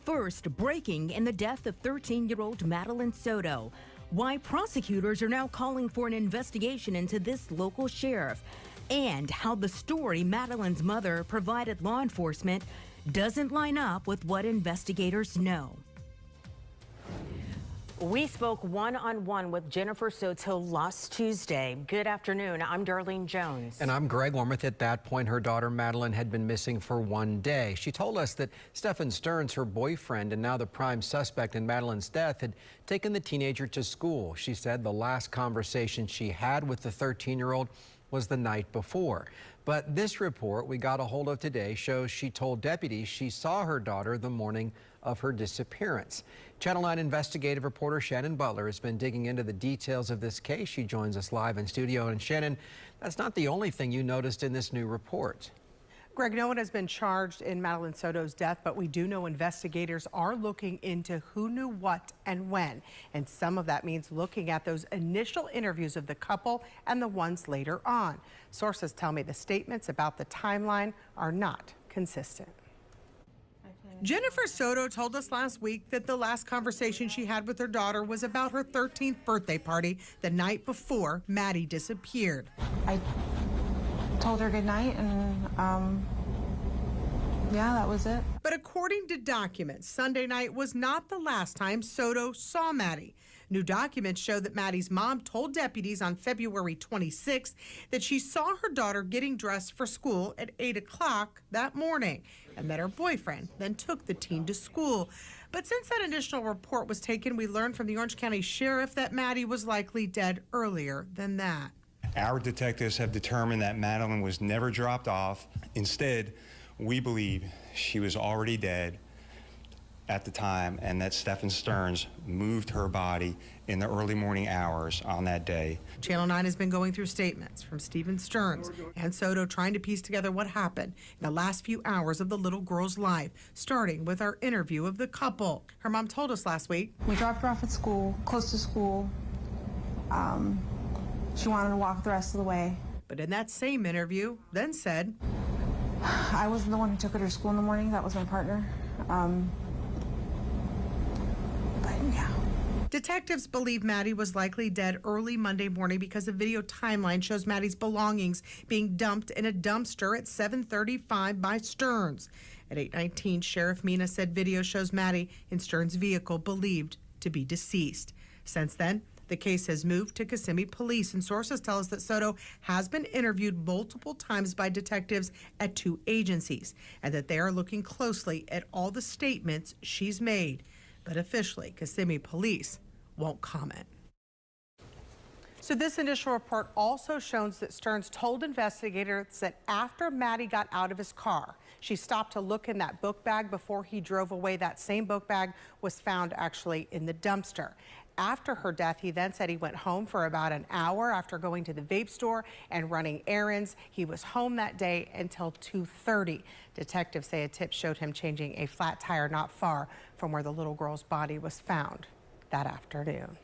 First, breaking in the death of 13-year-old Madeline Soto. Why prosecutors are now calling for an investigation into this local sheriff. And how the story Madeline's mother provided law enforcement doesn't line up with what investigators know. We spoke one-on-one with Jennifer Soto last Tuesday. Good afternoon. I'm Darlene Jones. And I'm Greg Wormuth. At that point, her daughter Madeline had been missing for 1 day. She told us that Stephen Stearns, her boyfriend and now the prime suspect in Madeline's death, had taken the teenager to school. She said the last conversation she had with the 13-year-old was the night before. But this report we got a hold of today shows she told deputies she saw her daughter the morning of her disappearance. Channel 9 investigative reporter Shannon Butler has been digging into the details of this case. She joins us live in studio. And Shannon, that's not the only thing you noticed in this new report. Greg, no one has been charged in Madeline Soto's death, but we do know investigators are looking into who knew what and when. And some of that means looking at those initial interviews of the couple and the ones later on. Sources tell me the statements about the timeline are not consistent. Jennifer Soto told us last week that the last conversation she had with her daughter was about her 13th birthday party the night before Maddie disappeared. I told her good night, and yeah, that was it. But according to documents, Sunday night was not the last time Soto saw Maddie. New documents show that Maddie's mom told deputies on February 26th that she saw her daughter getting dressed for school at 8 o'clock that morning, and that her boyfriend then took the teen to school. But since that initial report was taken, we learned from the Orange County Sheriff that Maddie was likely dead earlier than that. Our detectives have determined that Madeline was never dropped off. Instead, we believe she was already dead at the time, and that Stephen Stearns moved her body in the early morning hours on that day. Channel 9 has been going through statements from Stephen Stearns and Soto trying to piece together what happened in the last few hours of the little girl's life, starting with our interview of the couple. Her mom told us last week. We dropped her off at school, close to school. She wanted to walk the rest of the way. But in that same interview, then said, I wasn't the one who took her to school in the morning. That was my partner. But yeah. Detectives believe Maddie was likely dead early Monday morning because a video timeline shows Maddie's belongings being dumped in a dumpster at 7:35 by Stearns. At 8:19, Sheriff Mina said video shows Maddie in Stearns' vehicle believed to be deceased. Since then, the case has moved to Kissimmee Police, and sources tell us that Soto has been interviewed multiple times by detectives at 2 agencies, and that they are looking closely at all the statements she's made. But officially, Kissimmee Police won't comment. So this initial report also shows that Stearns told investigators that after Maddie got out of his car, she stopped to look in that book bag before he drove away. That same book bag was found actually in the dumpster. After her death, he then said he went home for about an hour after going to the vape store and running errands. He was home that day until 2:30. Detectives say a tip showed him changing a flat tire not far from where the little girl's body was found that afternoon.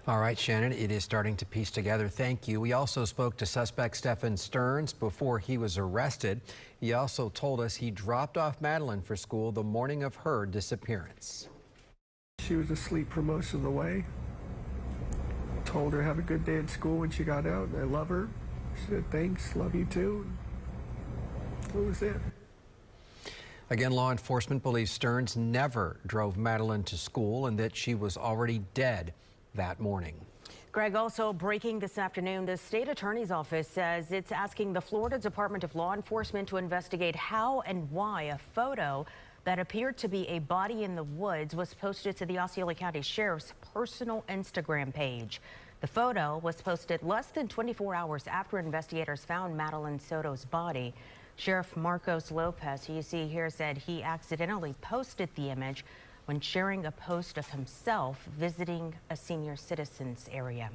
All right, Shannon, it is starting to piece together. Thank you. We also spoke to suspect Stephen Stearns before he was arrested. He also told us he dropped off Madeline for school the morning of her disappearance. She was asleep for most of the way. Told her have a good day at school when she got out. I love her. She said thanks, love you too. That was it. Again, law enforcement believes Stearns never drove Madeline to school and that she was already dead that morning. Greg, also breaking this afternoon, the state attorney's office says it's asking the Florida Department of Law Enforcement to investigate how and why a photo that appeared to be a body in the woods was posted to the Osceola County Sheriff's personal Instagram page. The photo was posted less than 24 hours after investigators found Madeline Soto's body. Sheriff Marcos Lopez, who you see here, said he accidentally posted the image when sharing a post of himself visiting a senior citizens area.